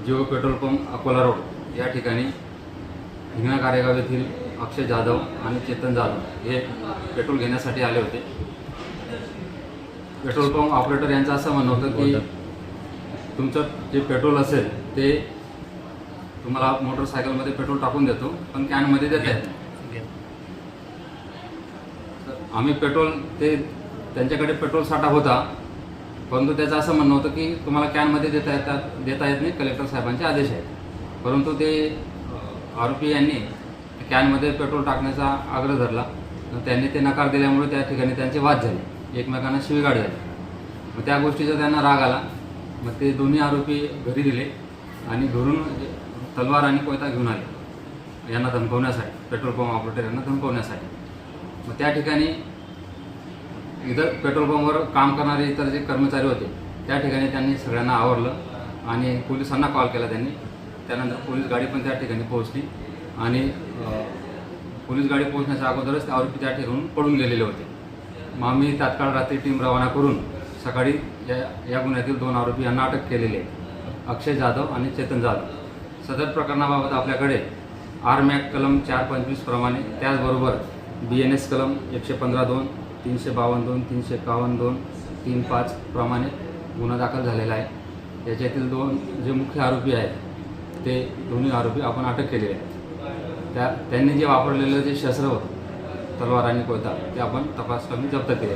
Jio petrol pump Akola road या ठिकाणी हिंगणा कारेगाव येथील अक्षय जाधव आणि चेतन जाधव हे पेट्रोल घेण्यासाठी आले होते। पेट्रोल पंप ऑपरेटर यांचं असं म्हणणं होतं की तुमचं जे पेट्रोल असेल ते तुम्हाला मोटरसायकलमध्ये पेट्रोल टाकून देतो, पण कॅनमध्ये देत आहेत। आम्ही पेट्रोल ते त्यांच्याकडे पेट्रोल साठा होता, परंतु त्याचं असं म्हणणं होतं की तुम्हाला कॅनमध्ये देता येत नाही, कलेक्टर साहेबांचे आदेश आहेत। परंतु ते आरोपी यांनी कॅनमध्ये पेट्रोल टाकण्याचा आग्रह धरला, त्यांनी ते नकार दिल्यामुळे त्या ठिकाणी त्यांचे वाद झाले, एकमेकांना शिवीगाळ झाली। मग त्या गोष्टीचा त्यांना राग आला, मग ते दोन्ही आरोपी घरी दिले आणि घरून तलवार आणि कोयता घेऊन आले यांना धमकवण्यासाठी, पेट्रोल पंप ऑपरेटर यांना धमकवण्यासाठी। मग त्या ठिकाणी इतर पेट्रोल पंपवर काम करणारे इतर जे कर्मचारी होते त्या ठिकाणी त्यांनी सगळ्यांना आवरलं आणि पोलिसांना कॉल केला त्यांनी। त्यानंतर पोलीस गाडी पण त्या ठिकाणी पोहोचली आणि पोलीस गाडी पोहोचण्याच्या अगोदरच ते आरोपी त्या ठिकाणून पळून गेलेले होते। मग आम्ही तात्काळ रात्री टीम रवाना करून सकाळी या गुन्ह्यातील 2 आरोपी यांना अटक केलेली आहे, अक्षय जाधव आणि चेतन जाधव। सदर प्रकरणाबाबत आपल्याकडे आरमॅक कलम 425 प्रमाणे, त्याचबरोबर BNS कलम 115(2), 352(2), 351(2), 35 प्रमाणे गुन्हा दाखल झालेला आहे। याच्यातील 2 जे मुख्य आरोपी आहेत ते दोन्ही आरोपी आपण अटक केलेले आहेत। त्यांनी जे वापरलेलं जे शस्त्र होतं, तलवार आणि कोयता, ते आपण तपास करून जप्त केले।